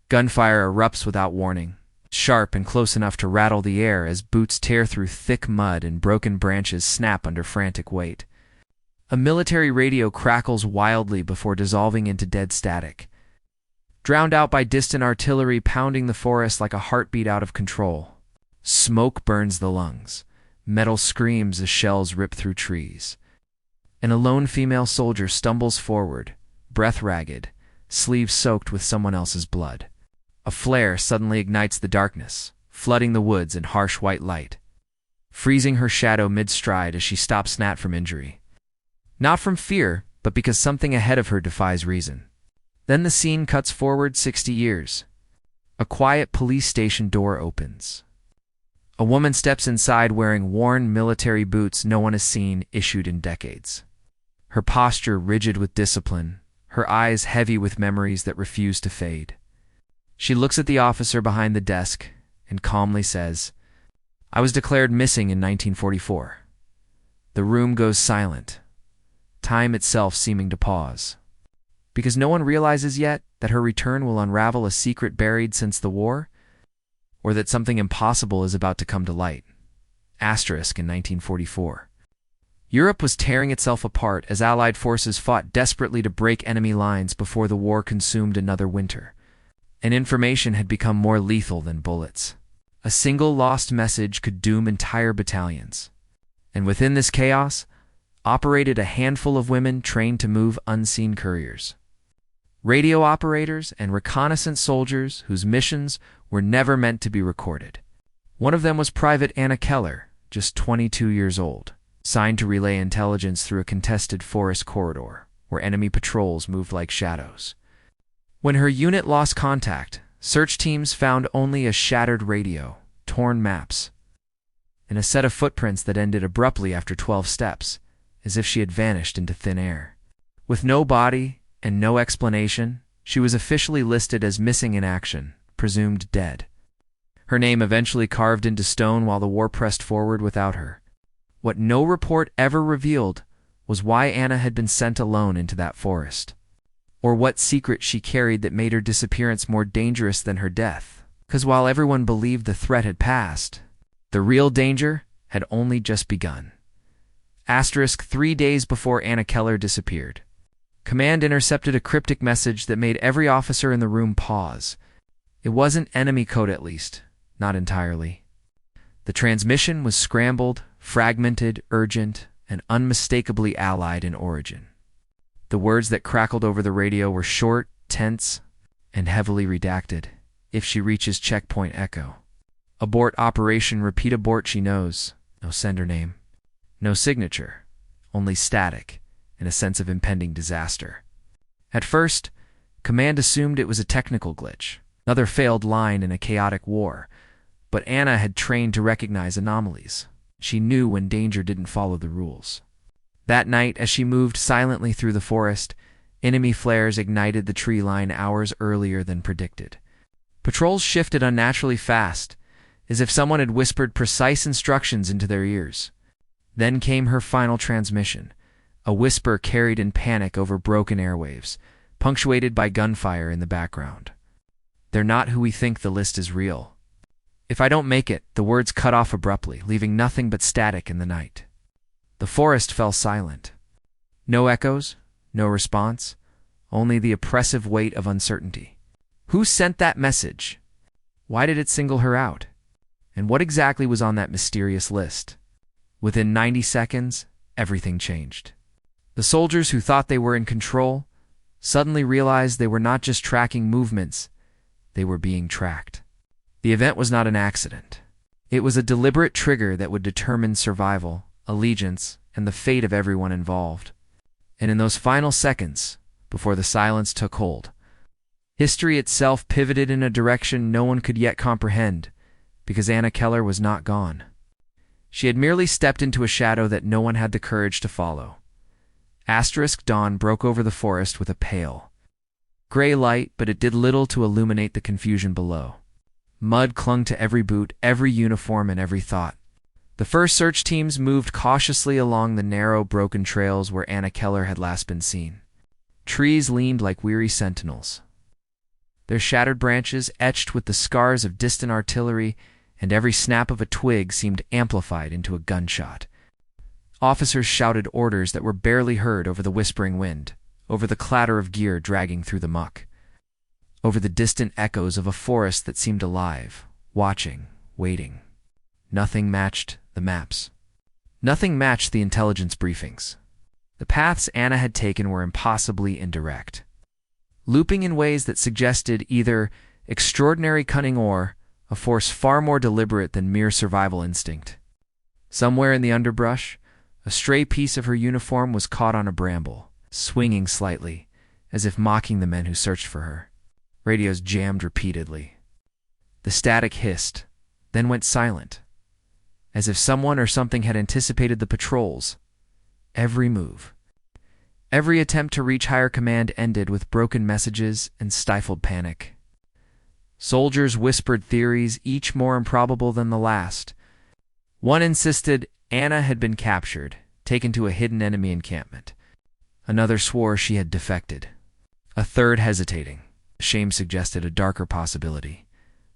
Gunfire erupts without warning, sharp and close enough to rattle the air as boots tear through thick mud and broken branches snap under frantic weight. A military radio crackles wildly before dissolving into dead static, drowned out by distant artillery pounding the forest like a heartbeat out of control. Smoke burns the lungs. Metal screams as shells rip through trees. And a lone female soldier stumbles forward, breath ragged, sleeves soaked with someone else's blood. A flare suddenly ignites the darkness, flooding the woods in harsh white light, freezing her shadow mid-stride as she stops Nat from injury. Not from fear, but because something ahead of her defies reason. Then the scene cuts forward 60 years. A quiet police station door opens. A woman steps inside wearing worn military boots no one has seen issued in decades. Her posture rigid with discipline, her eyes heavy with memories that refuse to fade. She looks at the officer behind the desk and calmly says, "I was declared missing in 1944. The room goes silent, time itself seeming to pause. Because no one realizes yet that her return will unravel a secret buried since the war, or that something impossible is about to come to light." Asterisk in 1944. Europe was tearing itself apart as Allied forces fought desperately to break enemy lines before the war consumed another winter. And information had become more lethal than bullets. A single lost message could doom entire battalions. And within this chaos, operated a handful of women trained to move unseen couriers. Radio operators and reconnaissance soldiers whose missions were never meant to be recorded. One of them was Private Anna Keller, just 22 years old, signed to relay intelligence through a contested forest corridor, where enemy patrols moved like shadows. When her unit lost contact, search teams found only a shattered radio, torn maps, and a set of footprints that ended abruptly after 12 steps, as if she had vanished into thin air. With no body and no explanation, she was officially listed as missing in action, presumed dead. Her name eventually carved into stone while the war pressed forward without her. What no report ever revealed was why Anna had been sent alone into that forest, or what secret she carried that made her disappearance more dangerous than her death. Because while everyone believed the threat had passed, the real danger had only just begun. Asterisk 3 days before Anna Keller disappeared, Command intercepted a cryptic message that made every officer in the room pause. It wasn't enemy code, at least, not entirely. The transmission was scrambled, fragmented, urgent, and unmistakably Allied in origin. The words that crackled over the radio were short, tense, and heavily redacted. "If she reaches checkpoint Echo. Abort operation, repeat abort, she knows." No sender name. No signature. Only static and a sense of impending disaster. At first, Command assumed it was a technical glitch, another failed line in a chaotic war, but Anna had trained to recognize anomalies. She knew when danger didn't follow the rules. That night, as she moved silently through the forest, enemy flares ignited the tree line hours earlier than predicted. Patrols shifted unnaturally fast, as if someone had whispered precise instructions into their ears. Then came her final transmission, a whisper carried in panic over broken airwaves, punctuated by gunfire in the background. "They're not who we think. The list is real. If I don't make it," the words cut off abruptly, leaving nothing but static in the night. The forest fell silent. No echoes, no response, only the oppressive weight of uncertainty. Who sent that message? Why did it single her out? And what exactly was on that mysterious list? Within 90 seconds, everything changed. The soldiers who thought they were in control suddenly realized they were not just tracking movements, they were being tracked. The event was not an accident. It was a deliberate trigger that would determine survival, allegiance, and the fate of everyone involved. And in those final seconds, before the silence took hold, history itself pivoted in a direction no one could yet comprehend, because Anna Keller was not gone. She had merely stepped into a shadow that no one had the courage to follow. Asterisk dawn broke over the forest with a pale, gray light, but it did little to illuminate the confusion below. Mud clung to every boot, every uniform, and every thought. The first search teams moved cautiously along the narrow, broken trails where Anna Keller had last been seen. Trees leaned like weary sentinels. their shattered branches etched with the scars of distant artillery, and every snap of a twig seemed amplified into a gunshot. Officers shouted orders that were barely heard over the whispering wind, over the clatter of gear dragging through the muck, over the distant echoes of a forest that seemed alive, watching, waiting. Nothing matched the maps. Nothing matched the intelligence briefings. The paths Anna had taken were impossibly indirect, looping in ways that suggested either extraordinary cunning or a force far more deliberate than mere survival instinct. Somewhere in the underbrush, a stray piece of her uniform was caught on a bramble, swinging slightly, as if mocking the men who searched for her. Radios jammed repeatedly. The static hissed, then went silent, as if someone or something had anticipated the patrols. Every move, every attempt to reach higher command ended with broken messages and stifled panic. Soldiers whispered theories, each more improbable than the last. One insisted Anna had been captured, taken to a hidden enemy encampment. Another swore she had defected. A third, hesitating, shame suggested a darker possibility.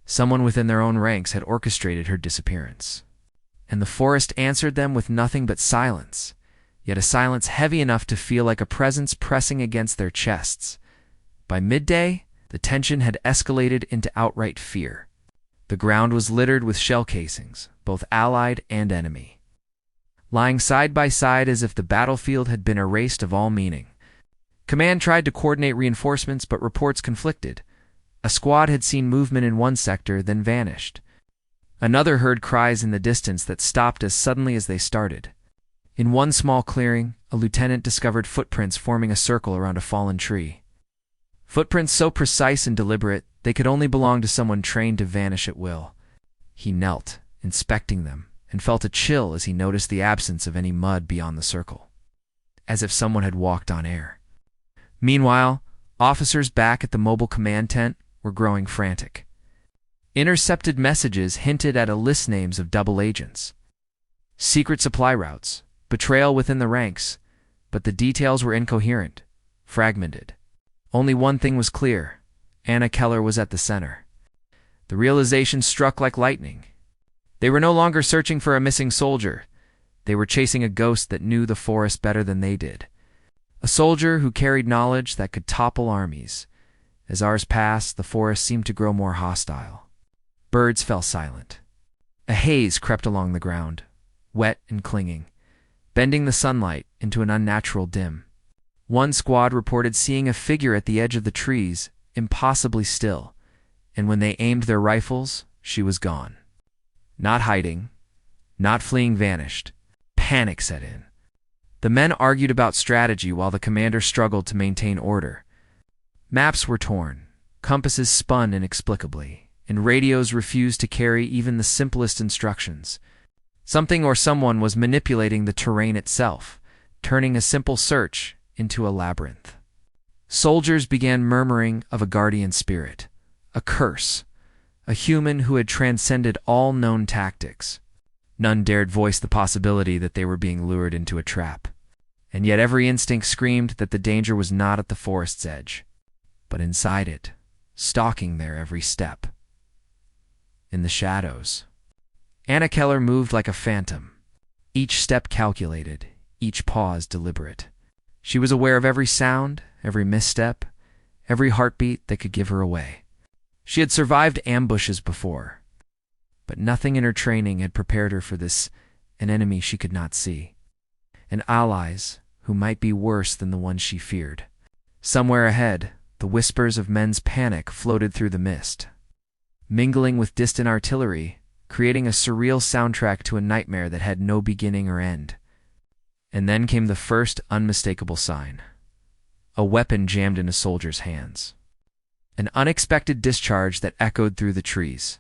Someone within their own ranks had orchestrated her disappearance. And the forest answered them with nothing but silence, yet a silence heavy enough to feel like a presence pressing against their chests. By midday, the tension had escalated into outright fear. The ground was littered with shell casings, both allied and enemy, lying side by side as if the battlefield had been erased of all meaning. Command tried to coordinate reinforcements, but reports conflicted. A squad had seen movement in one sector, then vanished. Another heard cries in the distance that stopped as suddenly as they started. In one small clearing, a lieutenant discovered footprints forming a circle around a fallen tree. Footprints so precise and deliberate, they could only belong to someone trained to vanish at will. He knelt, inspecting them, and felt a chill as he noticed the absence of any mud beyond the circle, as if someone had walked on air. Meanwhile, officers back at the mobile command tent were growing frantic. Intercepted messages hinted at a list names of double agents, secret supply routes, betrayal within the ranks, but the details were incoherent, fragmented. Only one thing was clear: Anna Keller was at the center. The realization struck like lightning. They were no longer searching for a missing soldier. They were chasing a ghost that knew the forest better than they did. A soldier who carried knowledge that could topple armies. As hours passed, the forest seemed to grow more hostile. Birds fell silent. A haze crept along the ground, wet and clinging, bending the sunlight into an unnatural dim. One squad reported seeing a figure at the edge of the trees, impossibly still, and when they aimed their rifles, she was gone. Not hiding, not fleeing, vanished. Panic set in. The men argued about strategy while the commander struggled to maintain order. Maps were torn, compasses spun inexplicably, and radios refused to carry even the simplest instructions. Something or someone was manipulating the terrain itself, turning a simple search into a labyrinth. Soldiers began murmuring of a guardian spirit, a curse, a human who had transcended all known tactics. None dared voice the possibility that they were being lured into a trap, and yet every instinct screamed that the danger was not at the forest's edge, but inside it, stalking their every step. In the shadows, Anna Keller moved like a phantom, each step calculated, each pause deliberate. She was aware of every sound, every misstep, every heartbeat that could give her away. She had survived ambushes before, but nothing in her training had prepared her for this, an enemy she could not see, and allies who might be worse than the ones she feared. Somewhere ahead, the whispers of men's panic floated through the mist, mingling with distant artillery, creating a surreal soundtrack to a nightmare that had no beginning or end. And then came the first unmistakable sign: a weapon jammed in a soldier's hands. An unexpected discharge that echoed through the trees,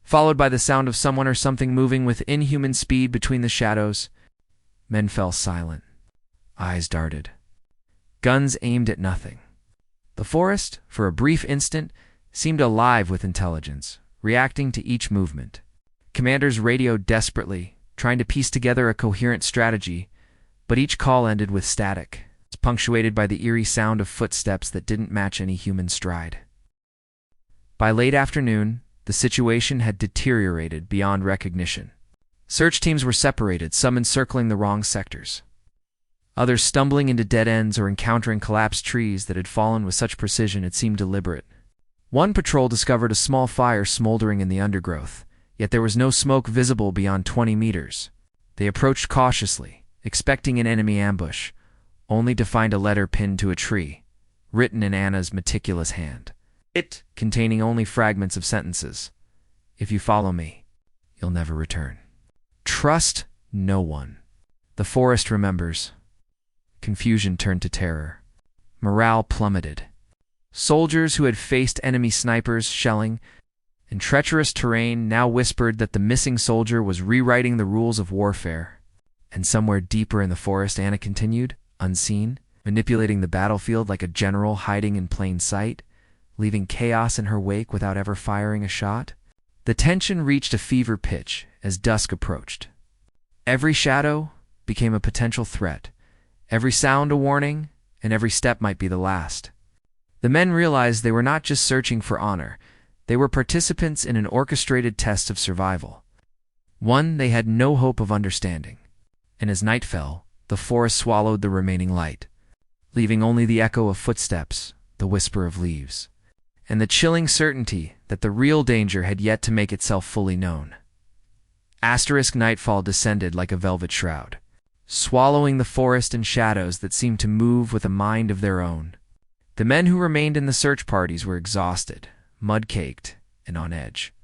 followed by the sound of someone or something moving with inhuman speed between the shadows. Men fell silent. Eyes darted. Guns aimed at nothing. The forest, for a brief instant, seemed alive with intelligence, reacting to each movement. Commanders radioed desperately, trying to piece together a coherent strategy, but each call ended with static, punctuated by the eerie sound of footsteps that didn't match any human stride. By late afternoon, the situation had deteriorated beyond recognition. Search teams were separated, some encircling the wrong sectors, others stumbling into dead ends or encountering collapsed trees that had fallen with such precision it seemed deliberate. One patrol discovered a small fire smoldering in the undergrowth, yet there was no smoke visible beyond 20 meters. They approached cautiously, expecting an enemy ambush, only to find a letter pinned to a tree, written in Anna's meticulous hand. It containing only fragments of sentences. "If you follow me, you'll never return. Trust no one." The forest remembers. Confusion turned to terror. Morale plummeted. Soldiers who had faced enemy snipers, shelling, and treacherous terrain now whispered that the missing soldier was rewriting the rules of warfare. And somewhere deeper in the forest, Anna continued, unseen, manipulating the battlefield like a general hiding in plain sight, leaving chaos in her wake without ever firing a shot. The tension reached a fever pitch as dusk approached. Every shadow became a potential threat, every sound a warning, and every step might be the last. The men realized they were not just searching for honor, they were participants in an orchestrated test of survival, one they had no hope of understanding. And as night fell, the forest swallowed the remaining light, leaving only the echo of footsteps, the whisper of leaves, and the chilling certainty that the real danger had yet to make itself fully known. Asterisk nightfall descended like a velvet shroud, swallowing the forest in shadows that seemed to move with a mind of their own. The men who remained in the search parties were exhausted, mud-caked, and on edge.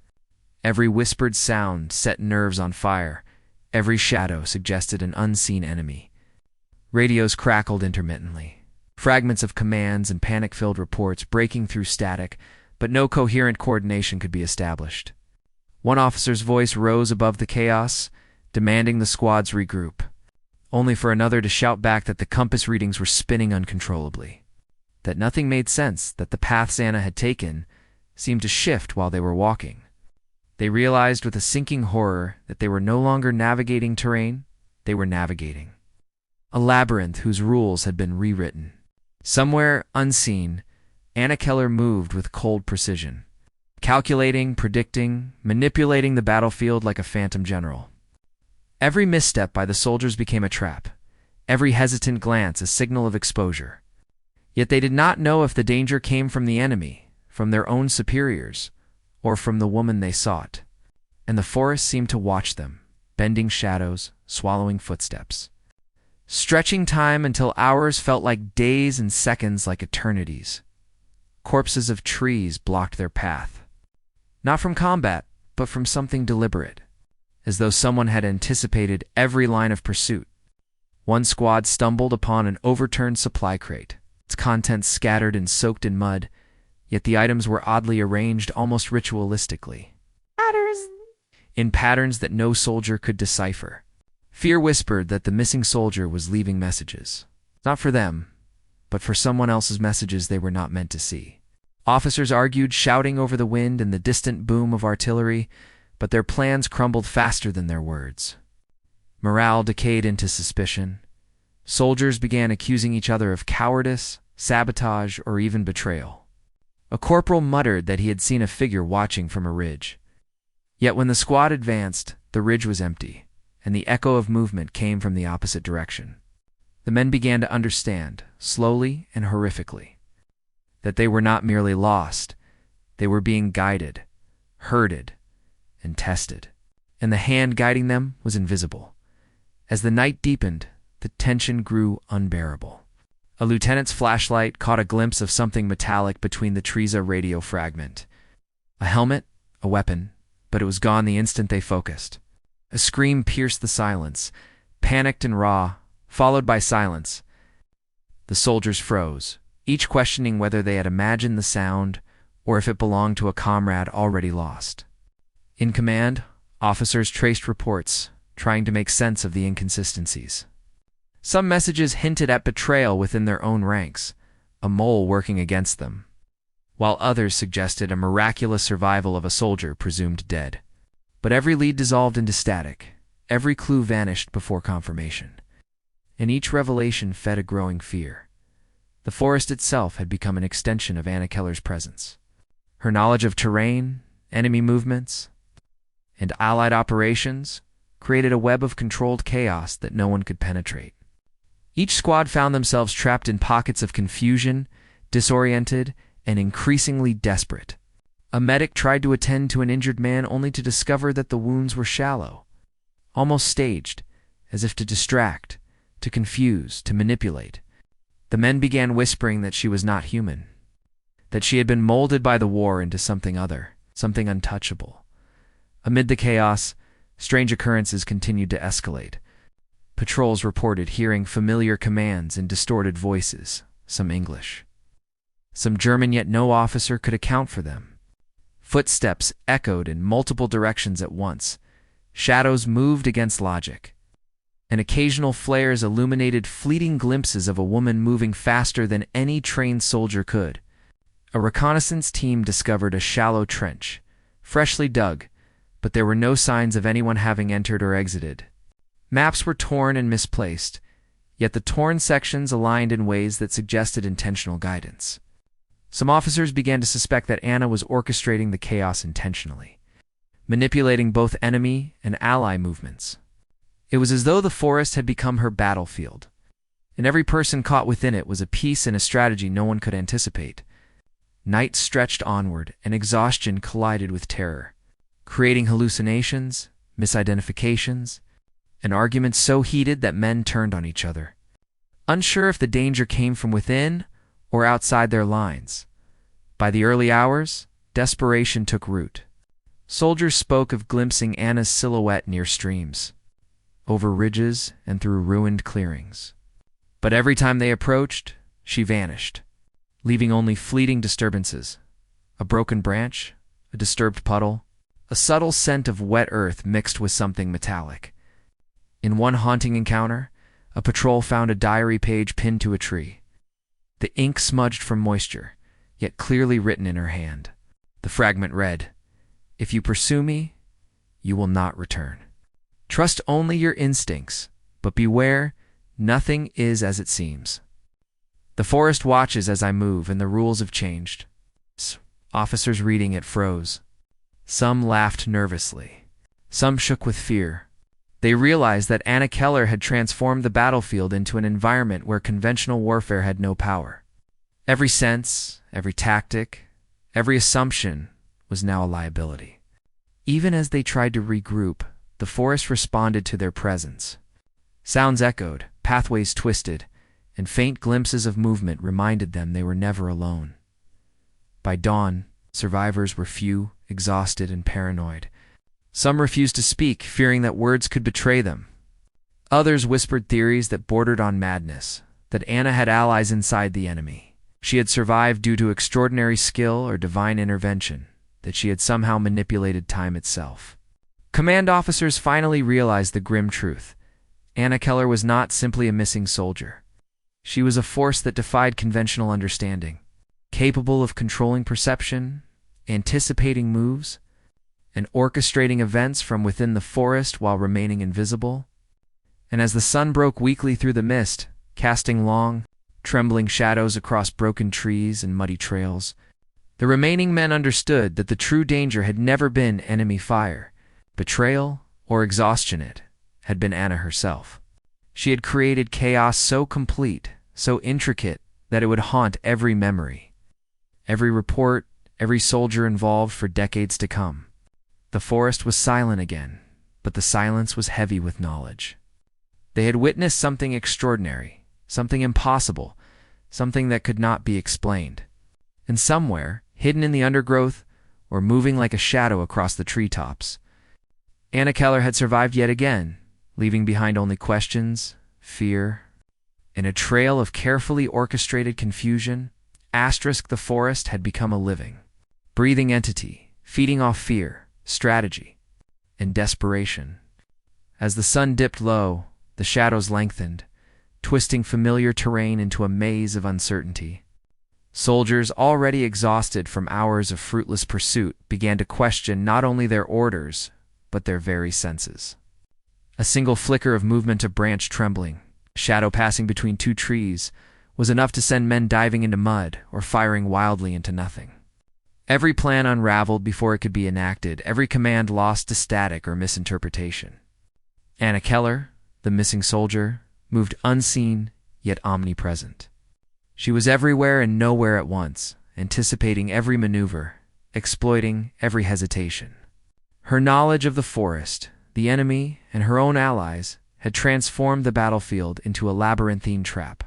Every whispered sound set nerves on fire. Every shadow suggested an unseen enemy. Radios crackled intermittently, fragments of commands and panic-filled reports breaking through static, but no coherent coordination could be established. One officer's voice rose above the chaos, demanding the squads regroup, only for another to shout back that the compass readings were spinning uncontrollably, that nothing made sense, that the paths Anna had taken seemed to shift while they were walking. They realized with a sinking horror that they were no longer navigating terrain, they were navigating a labyrinth whose rules had been rewritten. Somewhere, unseen, Anna Keller moved with cold precision, calculating, predicting, manipulating the battlefield like a phantom general. Every misstep by the soldiers became a trap, every hesitant glance a signal of exposure. Yet they did not know if the danger came from the enemy, from their own superiors, or from the woman they sought. And the forest seemed to watch them, bending shadows, swallowing footsteps, stretching time until hours felt like days and seconds like eternities. Corpses of trees blocked their path, not from combat, but from something deliberate, as though someone had anticipated every line of pursuit. One squad stumbled upon an overturned supply crate, its contents scattered and soaked in mud, yet the items were oddly arranged almost ritualistically, in patterns that no soldier could decipher. Fear whispered that the missing soldier was leaving messages, not for them, but for someone else's messages they were not meant to see. Officers argued, shouting over the wind and the distant boom of artillery, but their plans crumbled faster than their words. Morale decayed into suspicion. Soldiers began accusing each other of cowardice, sabotage, or even betrayal. A corporal muttered that he had seen a figure watching from a ridge. Yet when the squad advanced, the ridge was empty, and the echo of movement came from the opposite direction. The men began to understand, slowly and horrifically, that they were not merely lost, they were being guided, herded, and tested. And the hand guiding them was invisible. As the night deepened, the tension grew unbearable. A lieutenant's flashlight caught a glimpse of something metallic between the trees, a radio fragment. A helmet, a weapon, but it was gone the instant they focused. A scream pierced the silence, panicked and raw, followed by silence. The soldiers froze, each questioning whether they had imagined the sound or if it belonged to a comrade already lost. In command, officers traced reports, trying to make sense of the inconsistencies. Some messages hinted at betrayal within their own ranks, a mole working against them, while others suggested a miraculous survival of a soldier presumed dead. But every lead dissolved into static, every clue vanished before confirmation, and each revelation fed a growing fear. The forest itself had become an extension of Anna Keller's presence. Her knowledge of terrain, enemy movements, and allied operations created a web of controlled chaos that no one could penetrate. Each squad found themselves trapped in pockets of confusion, disoriented, and increasingly desperate. A medic tried to attend to an injured man only to discover that the wounds were shallow, almost staged, as if to distract, to confuse, to manipulate. The men began whispering that she was not human, that she had been molded by the war into something other, something untouchable. Amid the chaos, strange occurrences continued to escalate. Patrols reported hearing familiar commands in distorted voices, some English, some German, yet no officer could account for them. Footsteps echoed in multiple directions at once. Shadows moved against logic, and occasional flares illuminated fleeting glimpses of a woman moving faster than any trained soldier could. A reconnaissance team discovered a shallow trench, freshly dug, but there were no signs of anyone having entered or exited. Maps were torn and misplaced, yet the torn sections aligned in ways that suggested intentional guidance. Some officers began to suspect that Anna was orchestrating the chaos intentionally, manipulating both enemy and ally movements. It was as though the forest had become her battlefield, and every person caught within it was a piece in a strategy no one could anticipate. Night stretched onward, and exhaustion collided with terror, creating hallucinations, misidentifications, and arguments so heated that men turned on each other, unsure if the danger came from within or outside their lines. By the early hours, desperation took root. Soldiers spoke of glimpsing Anna's silhouette near streams, over ridges and through ruined clearings. But every time they approached, she vanished, leaving only fleeting disturbances: a broken branch, a disturbed puddle, a subtle scent of wet earth mixed with something metallic. In one haunting encounter, a patrol found a diary page pinned to a tree, the ink smudged from moisture, yet clearly written in her hand. The fragment read, "If you pursue me, you will not return. Trust only your instincts, but beware, nothing is as it seems. The forest watches as I move, and the rules have changed." Officers reading it froze. Some laughed nervously. Some shook with fear. They realized that Anna Keller had transformed the battlefield into an environment where conventional warfare had no power. Every sense, every tactic, every assumption was now a liability. Even as they tried to regroup, the forest responded to their presence. Sounds echoed, pathways twisted, and faint glimpses of movement reminded them they were never alone. By dawn, survivors were few, exhausted, and paranoid. Some refused to speak, fearing that words could betray them. Others whispered theories that bordered on madness, that Anna had allies inside the enemy. She had survived due to extraordinary skill or divine intervention, that she had somehow manipulated time itself. Command officers finally realized the grim truth. Anna Keller was not simply a missing soldier. She was a force that defied conventional understanding, capable of controlling perception, anticipating moves, and orchestrating events from within the forest while remaining invisible. And as the sun broke weakly through the mist, casting long, trembling shadows across broken trees and muddy trails, the remaining men understood that the true danger had never been enemy fire, betrayal, or exhaustion. It had been Anna herself. She had created chaos so complete, so intricate, that it would haunt every memory, every report, every soldier involved for decades to come. The forest was silent again, but the silence was heavy with knowledge. They had witnessed something extraordinary, something impossible, something that could not be explained. And somewhere, hidden in the undergrowth, or moving like a shadow across the treetops, Anna Keller had survived yet again, leaving behind only questions, fear, and a trail of carefully orchestrated confusion. The forest had become a living, breathing entity, feeding off fear, strategy, and desperation. As the sun dipped low, the shadows lengthened, twisting familiar terrain into a maze of uncertainty. Soldiers, already exhausted from hours of fruitless pursuit, began to question not only their orders, but their very senses. A single flicker of movement, a branch trembling, a shadow passing between two trees, was enough to send men diving into mud or firing wildly into nothing. Every plan unraveled before it could be enacted, every command lost to static or misinterpretation. Anna Keller, the missing soldier, moved unseen yet omnipresent. She was everywhere and nowhere at once, anticipating every maneuver, exploiting every hesitation. Her knowledge of the forest, the enemy, and her own allies had transformed the battlefield into a labyrinthine trap.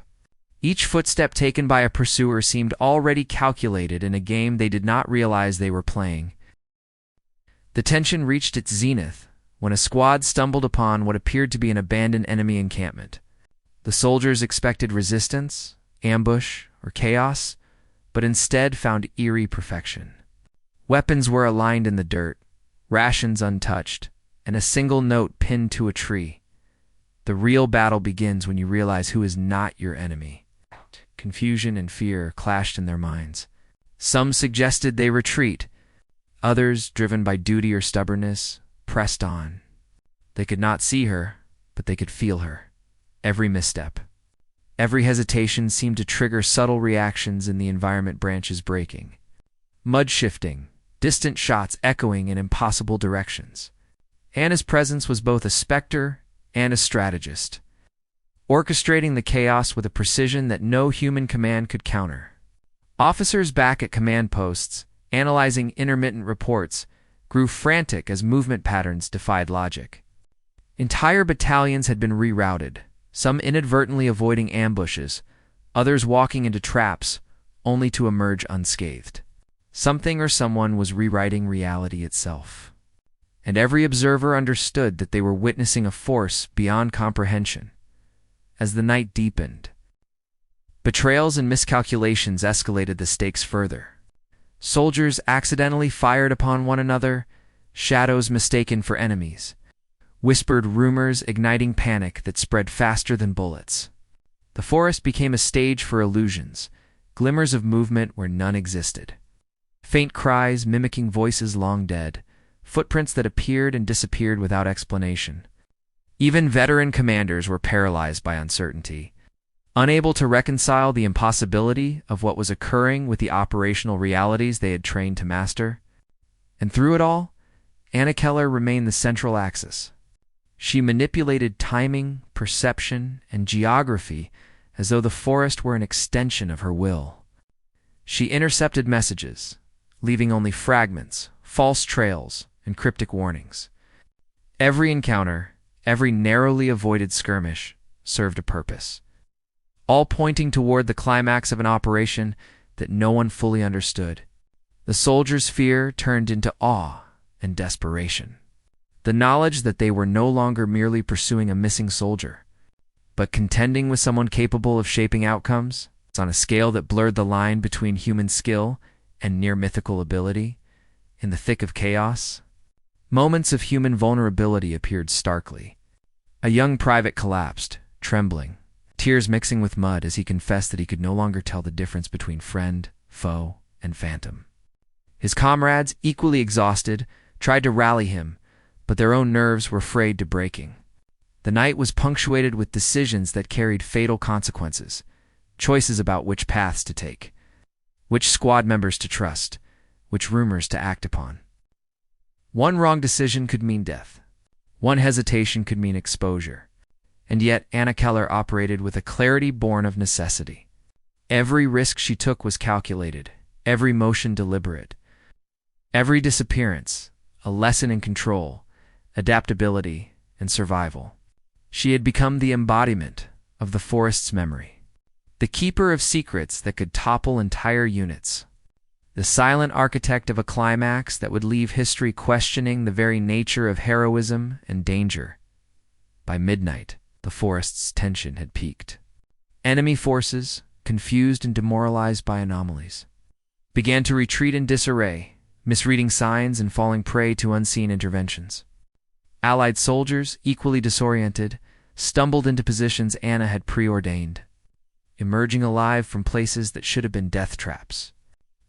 Each footstep taken by a pursuer seemed already calculated in a game they did not realize they were playing. The tension reached its zenith when a squad stumbled upon what appeared to be an abandoned enemy encampment. The soldiers expected resistance, ambush, or chaos, but instead found eerie perfection. Weapons were aligned in the dirt, rations untouched, and a single note pinned to a tree. The real battle begins when you realize who is not your enemy. Confusion and fear clashed in their minds. Some suggested they retreat. Others, driven by duty or stubbornness, pressed on. They could not see her, but they could feel her. Every misstep, every hesitation seemed to trigger subtle reactions in the environment branches breaking. Mud shifting, distant shots echoing in impossible directions. Anna's presence was both a specter and a strategist, orchestrating the chaos with a precision that no human command could counter. Officers back at command posts, analyzing intermittent reports, grew frantic as movement patterns defied logic. Entire battalions had been rerouted, some inadvertently avoiding ambushes, others walking into traps, only to emerge unscathed. Something or someone was rewriting reality itself. And every observer understood that they were witnessing a force beyond comprehension. As the night deepened, betrayals and miscalculations escalated the stakes further. Soldiers accidentally fired upon one another, shadows mistaken for enemies, whispered rumors igniting panic that spread faster than bullets. The forest became a stage for illusions, glimmers of movement where none existed. Faint cries mimicking voices long dead, footprints that appeared and disappeared without explanation. Even veteran commanders were paralyzed by uncertainty, unable to reconcile the impossibility of what was occurring with the operational realities they had trained to master. And through it all, Anna Keller remained the central axis. She manipulated timing, perception, and geography as though the forest were an extension of her will. She intercepted messages, leaving only fragments, false trails, and cryptic warnings. Every encounter, every narrowly avoided skirmish, served a purpose, all pointing toward the climax of an operation that no one fully understood. The soldiers' fear turned into awe and desperation. The knowledge that they were no longer merely pursuing a missing soldier, but contending with someone capable of shaping outcomes on a scale that blurred the line between human skill and near-mythical ability. In the thick of chaos, moments of human vulnerability appeared starkly. A young private collapsed, trembling, tears mixing with mud as he confessed that he could no longer tell the difference between friend, foe, and phantom. His comrades, equally exhausted, tried to rally him, but their own nerves were frayed to breaking. The night was punctuated with decisions that carried fatal consequences, choices about which paths to take, which squad members to trust, which rumors to act upon. One wrong decision could mean death. One hesitation could mean exposure. And yet Anna Keller operated with a clarity born of necessity. Every risk she took was calculated, every motion deliberate. Every disappearance, a lesson in control, adaptability, and survival. She had become the embodiment of the forest's memory, the keeper of secrets that could topple entire units, the silent architect of a climax that would leave history questioning the very nature of heroism and danger. By midnight, the forest's tension had peaked. Enemy forces, confused and demoralized by anomalies, began to retreat in disarray, misreading signs and falling prey to unseen interventions. Allied soldiers, equally disoriented, stumbled into positions Anna had preordained, emerging alive from places that should have been death traps.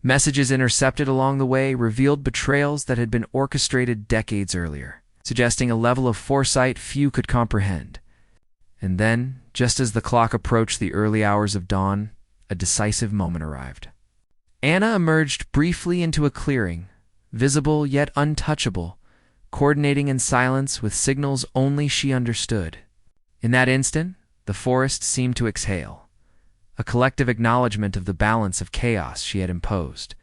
Messages intercepted along the way revealed betrayals that had been orchestrated decades earlier, suggesting a level of foresight few could comprehend. And then, just as the clock approached the early hours of dawn, a decisive moment arrived. Anna emerged briefly into a clearing, visible yet untouchable, coordinating in silence with signals only she understood. In that instant, the forest seemed to exhale, a collective acknowledgement of the balance of chaos she had imposed.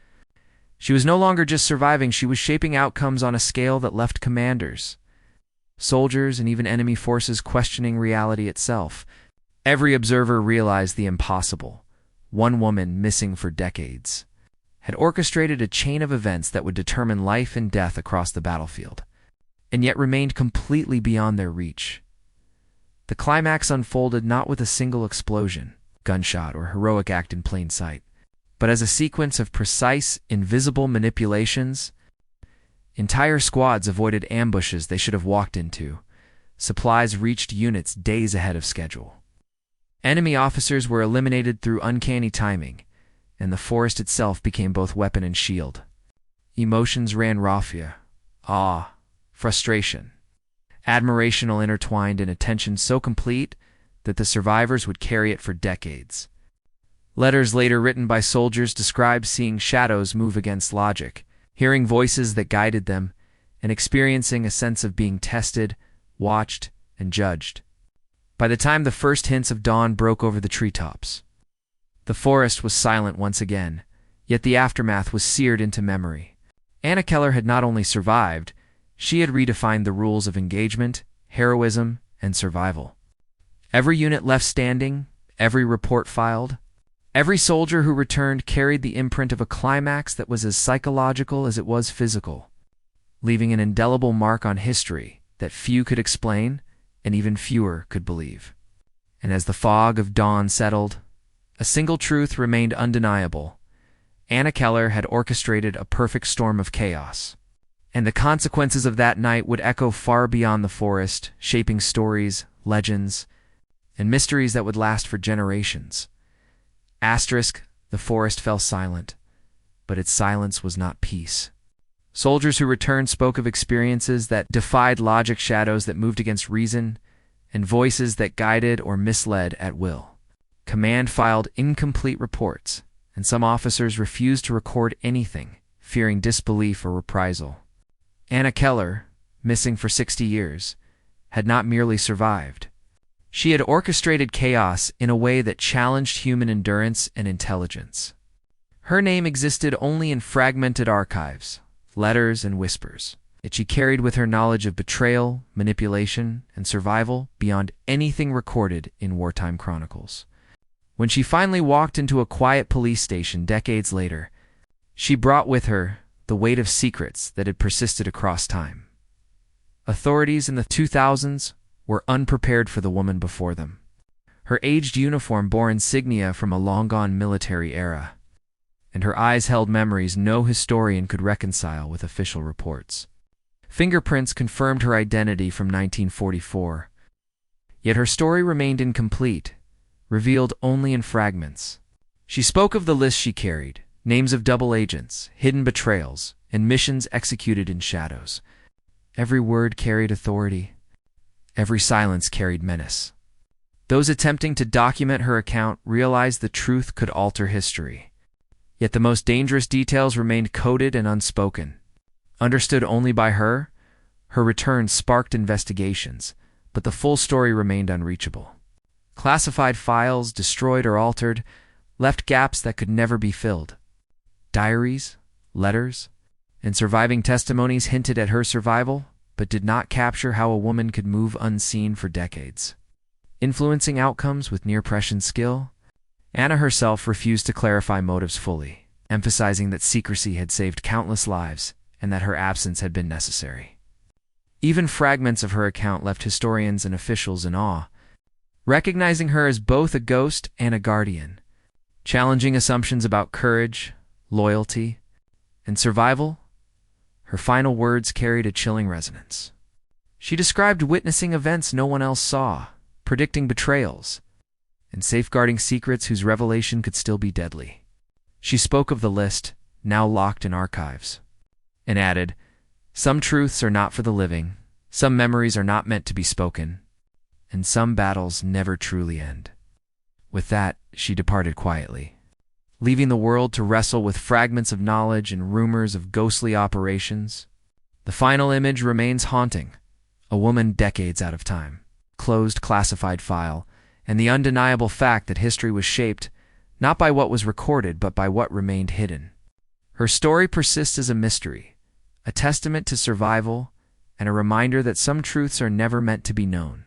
She was no longer just surviving, she was shaping outcomes on a scale that left commanders, soldiers, and even enemy forces questioning reality itself. Every observer realized the impossible. One woman, missing for decades, had orchestrated a chain of events that would determine life and death across the battlefield, and yet remained completely beyond their reach. The climax unfolded not with a single explosion, gunshot, or heroic act in plain sight, but as a sequence of precise, invisible manipulations. Entire squads avoided ambushes they should have walked into. Supplies reached units days ahead of schedule. Enemy officers were eliminated through uncanny timing, and the forest itself became both weapon and shield. Emotions ran raffia, awe, frustration, admiration all intertwined in a tension so complete that the survivors would carry it for decades. Letters later written by soldiers described seeing shadows move against logic, hearing voices that guided them, and experiencing a sense of being tested, watched, and judged. By the time the first hints of dawn broke over the treetops, the forest was silent once again, yet the aftermath was seared into memory. Anna Keller had not only survived, she had redefined the rules of engagement, heroism, and survival. Every unit left standing, every report filed, every soldier who returned carried the imprint of a climax that was as psychological as it was physical, leaving an indelible mark on history that few could explain and even fewer could believe. And as the fog of dawn settled, a single truth remained undeniable. Anna Keller had orchestrated a perfect storm of chaos, and the consequences of that night would echo far beyond the forest, shaping stories, legends, and mysteries that would last for generations. Asterisk, the forest fell silent, but its silence was not peace. Soldiers who returned spoke of experiences that defied logic, shadows that moved against reason, and voices that guided or misled at will. Command filed incomplete reports, and some officers refused to record anything, fearing disbelief or reprisal. Anna Keller, missing for 60 years, had not merely survived. She had orchestrated chaos in a way that challenged human endurance and intelligence. Her name existed only in fragmented archives, letters, and whispers, yet she carried with her knowledge of betrayal, manipulation, and survival beyond anything recorded in wartime chronicles. When she finally walked into a quiet police station decades later, she brought with her the weight of secrets that had persisted across time. Authorities in the 2000s were unprepared for the woman before them. Her aged uniform bore insignia from a long-gone military era, and her eyes held memories no historian could reconcile with official reports. Fingerprints confirmed her identity from 1944, yet her story remained incomplete, revealed only in fragments. She spoke of the list she carried, names of double agents, hidden betrayals, and missions executed in shadows. Every word carried authority. Every silence carried menace. Those attempting to document her account realized the truth could alter history. Yet the most dangerous details remained coded and unspoken. Understood only by her, her return sparked investigations, but the full story remained unreachable. Classified files, destroyed or altered, left gaps that could never be filled. Diaries, letters, and surviving testimonies hinted at her survival, but did not capture how a woman could move unseen for decades. Influencing outcomes with near-prescient skill, Anna herself refused to clarify motives fully, emphasizing that secrecy had saved countless lives and that her absence had been necessary. Even fragments of her account left historians and officials in awe, recognizing her as both a ghost and a guardian, challenging assumptions about courage, loyalty, and survival. Her final words carried a chilling resonance. She described witnessing events no one else saw, predicting betrayals, and safeguarding secrets whose revelation could still be deadly. She spoke of the list, now locked in archives, and added, "Some truths are not for the living, some memories are not meant to be spoken, and some battles never truly end." With that, she departed quietly, leaving the world to wrestle with fragments of knowledge and rumors of ghostly operations. The final image remains haunting, a woman decades out of time, closed classified file, and the undeniable fact that history was shaped not by what was recorded but by what remained hidden. Her story persists as a mystery, a testament to survival and a reminder that some truths are never meant to be known.